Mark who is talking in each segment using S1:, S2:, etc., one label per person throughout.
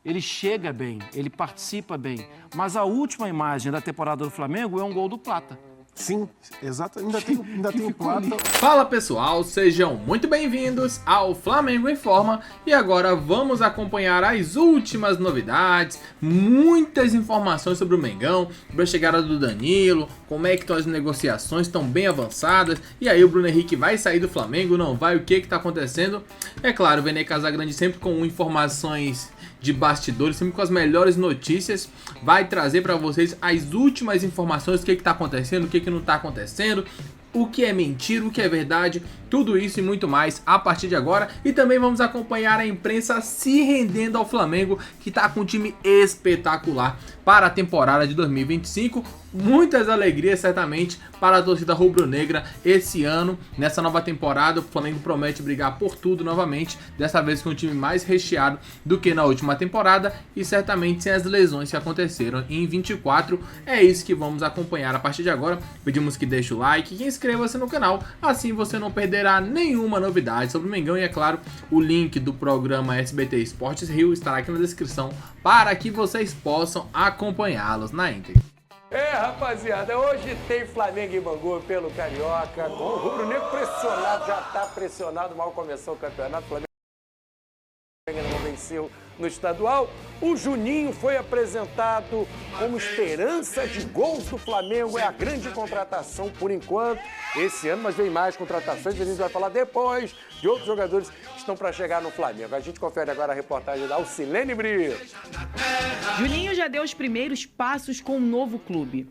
S1: ele chega bem, ele participa bem. Mas a última imagem da temporada do Flamengo é um gol do Plata.
S2: Sim, exato. Ainda tem o Plata.
S3: Fala pessoal, sejam muito bem-vindos ao Flamengo em Forma e agora vamos acompanhar as últimas novidades, muitas informações sobre o Mengão, sobre a chegada do Danilo, como é que estão as negociações, estão bem avançadas, e aí o Bruno Henrique vai sair do Flamengo, não vai, o que está acontecendo? É claro, o Vene Casagrande sempre com informações de bastidores, sempre com as melhores notícias, vai trazer para vocês as últimas informações, o que está acontecendo, o que não está acontecendo, o que é mentira, o que é verdade, tudo isso e muito mais a partir de agora. E também vamos acompanhar a imprensa se rendendo ao Flamengo, que está com um time espetacular para a temporada de 2025. Muitas alegrias certamente para a torcida rubro-negra esse ano, nessa nova temporada. O Flamengo promete brigar por tudo novamente, dessa vez com um time mais recheado do que na última temporada e certamente sem as lesões que aconteceram em 24. É isso que vamos acompanhar a partir de agora. Pedimos que deixe o like e inscreva-se no canal, assim você não perderá nenhuma novidade sobre o Mengão. E é claro, o link do programa SBT Esportes Rio estará aqui na descrição para que vocês possam acompanhá-los na íntegra.
S4: Rapaziada, hoje tem Flamengo e Bangu pelo Carioca, com o rubro-negro pressionado, já está pressionado, mal começou o campeonato, o Flamengo ainda não venceu no estadual. O Juninho foi apresentado como esperança de gols do Flamengo, é a grande contratação por enquanto esse ano, mas vem mais contratações, a gente vai falar depois de outros jogadores que estão para chegar no Flamengo. A gente confere agora a reportagem da Alcilene Brito.
S5: Juninho já deu os primeiros passos com um novo clube.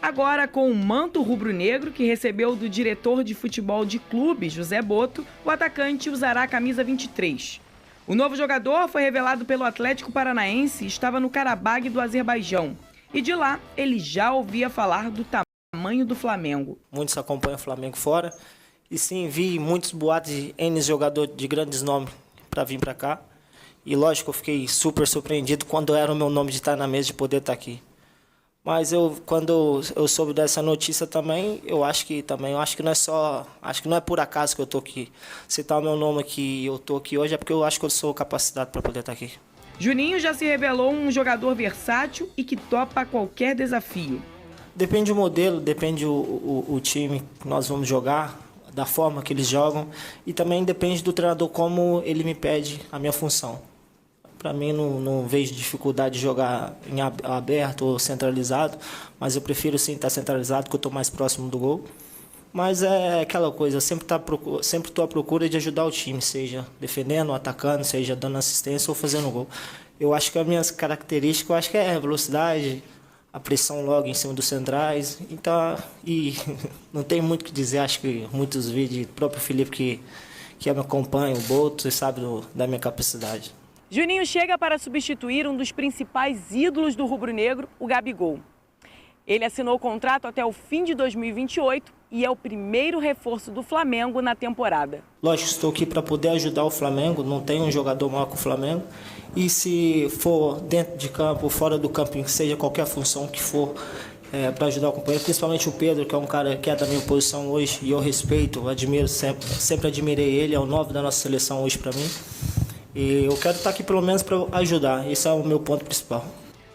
S5: Agora, com o manto rubro-negro que recebeu do diretor de futebol de clube, José Boto, o atacante usará a camisa 23. O novo jogador foi revelado pelo Atlético Paranaense e estava no Karabag do Azerbaijão. E de lá, ele já ouvia falar do tamanho do Flamengo.
S6: Muitos acompanham o Flamengo fora. E sim, vi muitos boatos de N jogadores de grandes nomes para vir para cá. E lógico, eu fiquei super surpreendido quando era o meu nome de estar na mesa, de poder estar aqui. Mas quando eu soube dessa notícia também, eu acho que não é por acaso que eu estou aqui. Citar o meu nome aqui, eu estou aqui hoje, é porque eu acho que eu sou capacitado para poder estar aqui.
S5: Juninho já se revelou um jogador versátil e que topa qualquer desafio.
S6: Depende do modelo, depende o time que nós vamos jogar, da forma que eles jogam, e também depende do treinador como ele me pede a minha função. Para mim, não vejo dificuldade de jogar em aberto ou centralizado, mas eu prefiro sim estar centralizado, porque eu estou mais próximo do gol. Mas é aquela coisa, eu sempre estou à procura de ajudar o time, seja defendendo, atacando, seja dando assistência ou fazendo gol. Eu acho que as minhas características, é a velocidade, a pressão logo em cima dos centrais. Então, e não tem muito o que dizer, acho que muitos vídeos, o próprio Felipe que me acompanha, o Boto, sabe da minha capacidade.
S5: Juninho chega para substituir um dos principais ídolos do rubro-negro, o Gabigol. Ele assinou o contrato até o fim de 2028 e é o primeiro reforço do Flamengo na temporada.
S6: Lógico, estou aqui para poder ajudar o Flamengo, não tem um jogador maior que o Flamengo. E se for dentro de campo, fora do campo, seja qualquer função que for, para ajudar o companheiro, principalmente o Pedro, que é um cara que é da minha posição hoje e eu respeito, admiro, sempre admirei ele, é o 9 da nossa seleção hoje para mim. E eu quero estar aqui pelo menos para ajudar, esse é o meu ponto principal.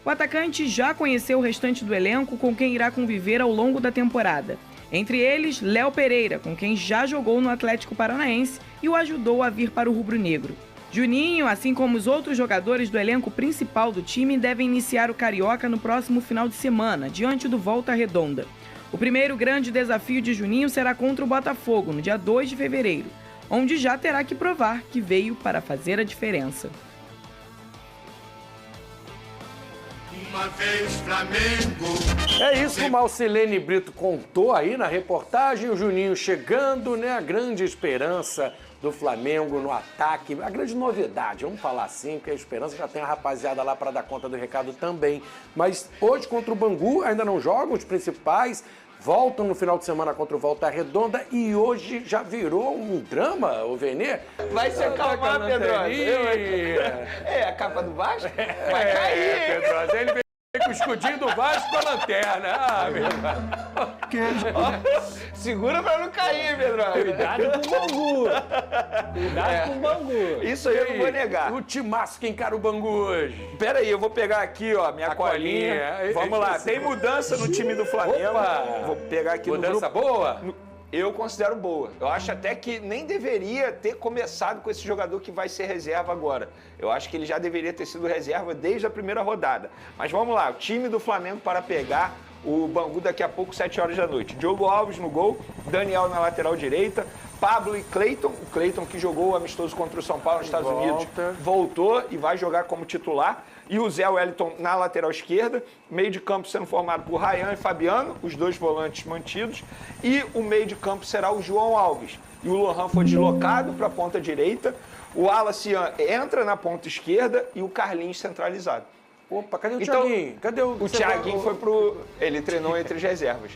S5: O atacante já conheceu o restante do elenco com quem irá conviver ao longo da temporada. Entre eles, Léo Pereira, com quem já jogou no Atlético Paranaense e o ajudou a vir para o rubro-negro. Juninho, assim como os outros jogadores do elenco principal do time, devem iniciar o Carioca no próximo final de semana, diante do Volta Redonda. O primeiro grande desafio de Juninho será contra o Botafogo, no dia 2 de fevereiro. Onde já terá que provar que veio para fazer a diferença.
S4: Uma vez Flamengo. É isso como a Alcilene Brito contou aí na reportagem, o Juninho chegando, né? A grande esperança do Flamengo no ataque, a grande novidade, vamos falar assim, porque a esperança já tem a rapaziada lá para dar conta do recado também. Mas hoje contra o Bangu ainda não jogam os principais. Voltam no final de semana contra o Volta Redonda e hoje já virou um drama, o Venê.
S7: Vai se acalmar, Pedrosa. É a capa do Vasco? Vai cair.
S4: Pedrosa, ele veio com o escudinho do Vasco com a lanterna. Ah, meu irmão.
S2: queijo.
S7: Segura pra não cair, Pedro.
S4: Cuidado com o Bangu. Cuidado com o Bangu.
S7: Isso aí eu não vou negar.
S4: O timaço que encara o Bangu hoje.
S7: Pera aí, eu vou pegar aqui, ó, minha colinha. Vamos lá, tem mudança no time do Flamengo.
S4: Opa!
S7: Vou pegar aqui
S4: Mudança
S7: no grupo.
S4: boa?
S7: Eu considero boa. Eu acho até que nem deveria ter começado com esse jogador que vai ser reserva agora. Eu acho que ele já deveria ter sido reserva desde a primeira rodada. Mas vamos lá, o time do Flamengo para pegar o Bangu daqui a pouco, 7 horas da noite. Diogo Alves no gol, Daniel na lateral direita, Pablo e Cleiton. O Cleiton que jogou o amistoso contra o São Paulo nos Estados Unidos, voltou e vai jogar como titular. E o Zé Wellington na lateral esquerda, meio de campo sendo formado por Ryan e Fabiano, os dois volantes mantidos, e o meio de campo será o João Alves. E o Lohan foi deslocado para a ponta direita, o Wallace entra na ponta esquerda e o Carlinhos centralizado.
S4: Opa, cadê o
S7: Então,
S4: Thiaguinho? Cadê
S7: O Thiaguinho foi pro... Ele treinou entre as reservas.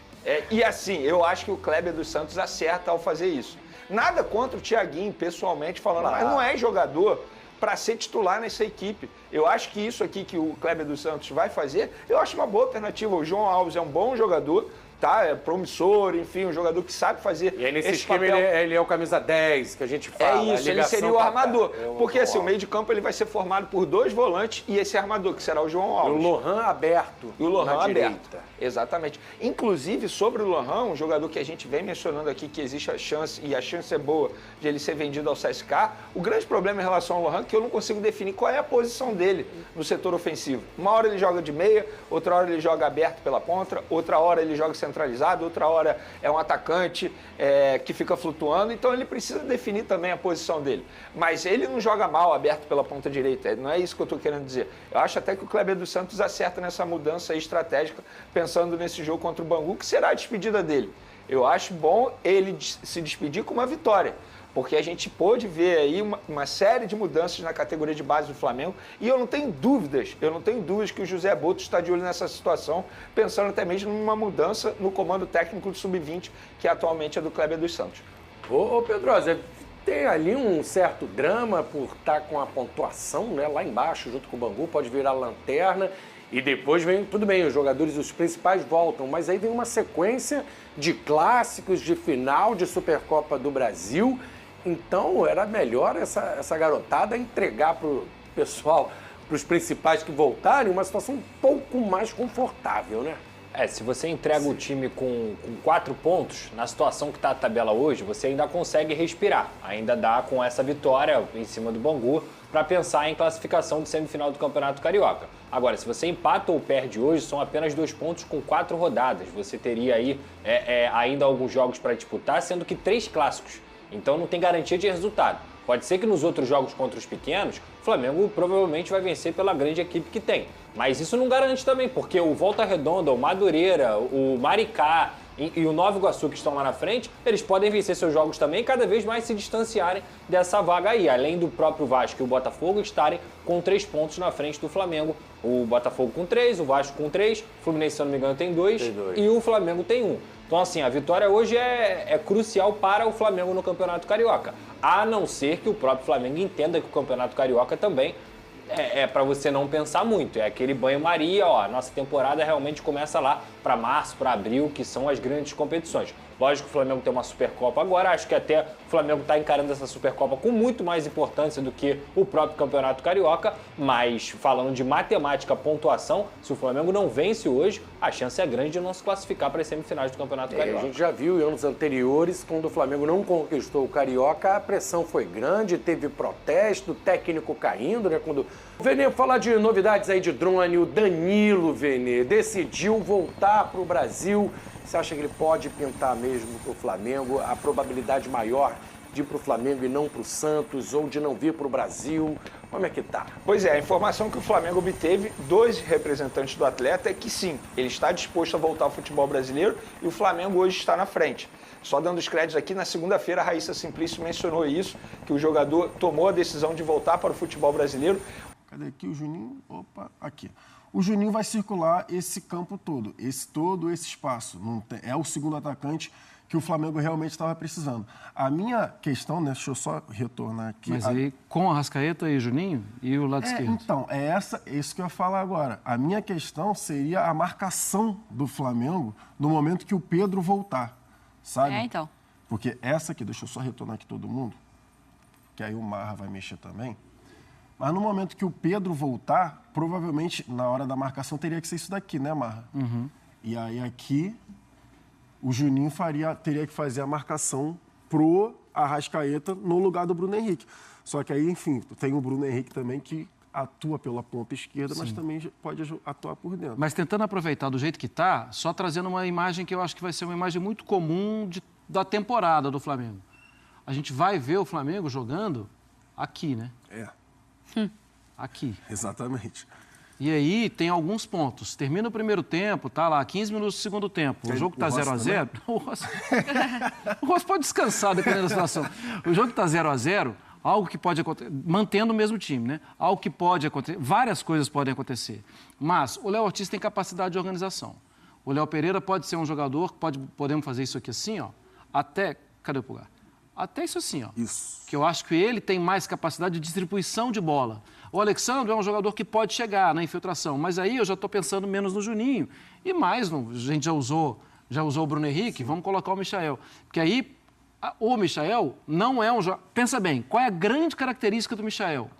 S7: E assim, eu acho que o Kleber dos Santos acerta ao fazer isso. Nada contra o Thiaguinho, pessoalmente falando, mas não é jogador para ser titular nessa equipe. Eu acho que isso aqui que o Kleber dos Santos vai fazer, eu acho uma boa alternativa. O João Alves é um bom jogador, tá? É promissor, enfim, um jogador que sabe fazer.
S4: E aí nesse
S7: esse
S4: esquema
S7: papel.
S4: ele é o camisa 10 que a gente fala.
S7: É isso, ele seria o armador. Porque assim, o meio de campo ele vai ser formado por dois volantes e esse armador, que será o João Alves.
S4: O Lohan aberto.
S7: E o Lohan
S4: na
S7: aberto.
S4: direita.
S7: Exatamente. Inclusive, sobre o Lohan, um jogador que a gente vem mencionando aqui que existe a chance, e a chance é boa, de ele ser vendido ao CSK, o grande problema em relação ao Lohan é que eu não consigo definir qual é a posição dele no setor ofensivo. Uma hora ele joga de meia, outra hora ele joga aberto pela ponta, outra hora ele joga centralizado, outra hora é um atacante que fica flutuando, então ele precisa definir também a posição dele. Mas ele não joga mal aberto pela ponta direita, não é isso que eu estou querendo dizer. Eu acho até que o Kleber dos Santos acerta nessa mudança estratégica, pensando nesse jogo contra o Bangu, que será a despedida dele. Eu acho bom ele se despedir com uma vitória, porque a gente pôde ver aí uma série de mudanças na categoria de base do Flamengo e eu não tenho dúvidas que o José Boto está de olho nessa situação, pensando até mesmo numa mudança no comando técnico do Sub-20, que atualmente é do Kleber dos Santos.
S4: Ô Pedrosa, tem ali um certo drama por estar com a pontuação, né, lá embaixo, junto com o Bangu, pode virar lanterna. E depois vem, tudo bem, os jogadores, os principais voltam, mas aí vem uma sequência de clássicos, de final de Supercopa do Brasil. Então era melhor essa garotada entregar para o pessoal, para os principais que voltarem, uma situação um pouco mais confortável, né?
S8: Se você entrega o time com 4 pontos, na situação que está a tabela hoje, você ainda consegue respirar. Ainda dá com essa vitória em cima do Bangu para pensar em classificação de semifinal do Campeonato Carioca. Agora, se você empata ou perde hoje, são apenas 2 pontos com 4 rodadas. Você teria aí ainda alguns jogos para disputar, sendo que 3 clássicos. Então não tem garantia de resultado. Pode ser que nos outros jogos contra os pequenos, o Flamengo provavelmente vai vencer pela grande equipe que tem. Mas isso não garante também, porque o Volta Redonda, o Madureira, o Maricá e o Nova Iguaçu que estão lá na frente, eles podem vencer seus jogos também e cada vez mais se distanciarem dessa vaga aí. Além do próprio Vasco e o Botafogo estarem com 3 pontos na frente do Flamengo. O Botafogo com 3, o Vasco com 3, o Fluminense, se eu não me engano, tem 2 e o Flamengo tem 1. Então, assim, a vitória hoje é crucial para o Flamengo no Campeonato Carioca. A não ser que o próprio Flamengo entenda que o Campeonato Carioca também é para você não pensar muito. É aquele banho-maria, ó, a nossa temporada realmente começa lá para março, para abril, que são as grandes competições. Lógico que o Flamengo tem uma Supercopa agora, acho que até o Flamengo está encarando essa Supercopa com muito mais importância do que o próprio Campeonato Carioca, mas falando de matemática, pontuação, se o Flamengo não vence hoje, a chance é grande de não se classificar para as semifinais do Campeonato Carioca.
S4: A gente já viu em anos anteriores, quando o Flamengo não conquistou o Carioca, a pressão foi grande, teve protesto, técnico caindo, né? Quando o Vene falar de novidades aí de drone, o Danilo, Vene, decidiu voltar para o Brasil. Você acha que ele pode pintar mesmo para o Flamengo? A probabilidade maior de ir para o Flamengo e não para o Santos, ou de não vir para o Brasil? Como é que tá?
S7: Pois é, a informação que o Flamengo obteve dos representantes do atleta é que sim, ele está disposto a voltar ao futebol brasileiro e o Flamengo hoje está na frente. Só dando os créditos aqui, na segunda-feira a Raíssa Simplício mencionou isso, que o jogador tomou a decisão de voltar para o futebol brasileiro.
S2: Cadê aqui o Juninho? Opa, aqui. O Juninho vai circular esse campo todo esse espaço. Não tem, é o segundo atacante que o Flamengo realmente estava precisando. A minha questão, né, deixa eu só retornar aqui.
S1: Mas aí com a Arrascaeta e Juninho e o lado esquerdo.
S2: Então, é isso que eu ia falar agora. A minha questão seria a marcação do Flamengo no momento que o Pedro voltar, sabe?
S9: Então.
S2: Porque essa aqui, deixa eu só retornar aqui todo mundo, que aí o Marra vai mexer também. Mas no momento que o Pedro voltar, provavelmente na hora da marcação teria que ser isso daqui, né, Marra?
S1: Uhum.
S2: E aí aqui o Juninho teria que fazer a marcação pro Arrascaeta no lugar do Bruno Henrique. Só que aí, enfim, tem o Bruno Henrique também que atua pela ponta esquerda, mas também pode atuar por dentro.
S1: Mas tentando aproveitar do jeito que está, só trazendo uma imagem que eu acho que vai ser uma imagem muito comum da temporada do Flamengo. A gente vai ver o Flamengo jogando aqui, né? Aqui.
S2: Exatamente.
S1: E aí tem alguns pontos. Termina o primeiro tempo, tá lá, 15 minutos do segundo tempo. O jogo tá 0-0. O Rossi pode descansar, dependendo da situação. O jogo tá 0-0, algo que pode acontecer, mantendo o mesmo time, né? Algo que pode acontecer, várias coisas podem acontecer. Mas o Léo Ortiz tem capacidade de organização. O Léo Pereira pode ser um jogador, podemos fazer isso aqui assim, ó, até, cadê o pulgar? Até isso assim, ó.
S2: Isso.
S1: Que eu acho que ele tem mais capacidade de distribuição de bola. O Alexandre é um jogador que pode chegar na infiltração, mas aí eu já estou pensando menos no Juninho e mais a gente já usou o Bruno Henrique, vamos colocar o Michael. Porque aí o Michael não é um jogador... Pensa bem, qual é a grande característica do Michael?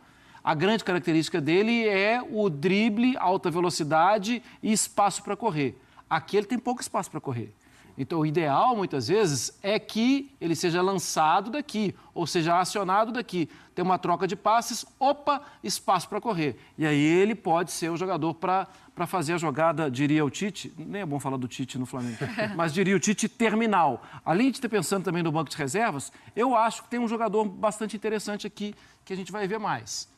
S1: A grande característica dele é o drible, alta velocidade e espaço para correr. Aqui ele tem pouco espaço para correr. Então, o ideal, muitas vezes, é que ele seja lançado daqui, ou seja, acionado daqui. Tem uma troca de passes, espaço para correr. E aí ele pode ser o jogador para fazer a jogada, diria o Tite, nem é bom falar do Tite no Flamengo, mas diria o Tite terminal. Além de ter pensando também no banco de reservas, eu acho que tem um jogador bastante interessante aqui, que a gente vai ver mais.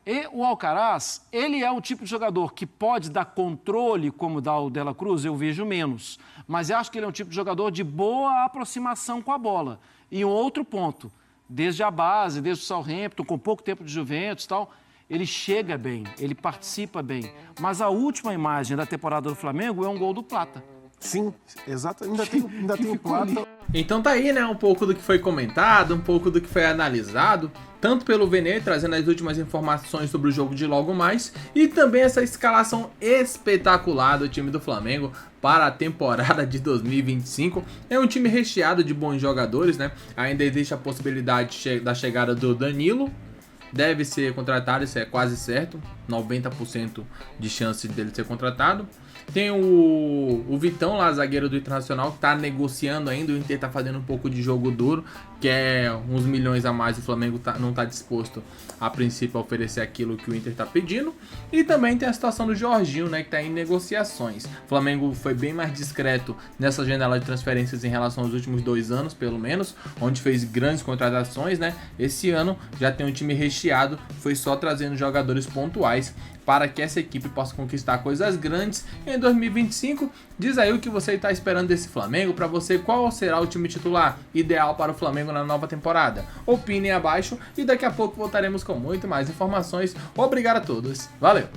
S1: E o Alcaraz, ele é um tipo de jogador que pode dar controle, como dá o Dela Cruz, eu vejo menos. Mas eu acho que ele é um tipo de jogador de boa aproximação com a bola. E um outro ponto, desde a base, desde o Southampton, com pouco tempo de Juventus e tal, ele chega bem, ele participa bem. Mas a última imagem da temporada do Flamengo é um gol do Plata.
S2: Sim, exato. Ainda tem o Plata.
S3: Então tá aí, né, um pouco do que foi comentado, um pouco do que foi analisado, tanto pelo Vene, trazendo as últimas informações sobre o jogo de logo mais, e também essa escalação espetacular do time do Flamengo para a temporada de 2025. É um time recheado de bons jogadores, né? Ainda existe a possibilidade da chegada do Danilo, deve ser contratado, isso é quase certo, 90% de chance dele ser contratado. Tem o Vitão lá, zagueiro do Internacional, que tá negociando ainda. O Inter tá fazendo um pouco de jogo duro, que é uns milhões a mais. O Flamengo não tá disposto, a princípio, a oferecer aquilo que o Inter tá pedindo. E também tem a situação do Jorginho, né, que tá em negociações. O Flamengo foi bem mais discreto nessa janela de transferências em relação aos últimos 2 anos, pelo menos, onde fez grandes contratações, né? Esse ano já tem um time recheado, foi só trazendo jogadores pontuais para que essa equipe possa conquistar coisas grandes em 2025. Diz aí o que você está esperando desse Flamengo. Para você, qual será o time titular ideal para o Flamengo na nova temporada? Opinem abaixo e daqui a pouco voltaremos com muito mais informações. Obrigado a todos. Valeu!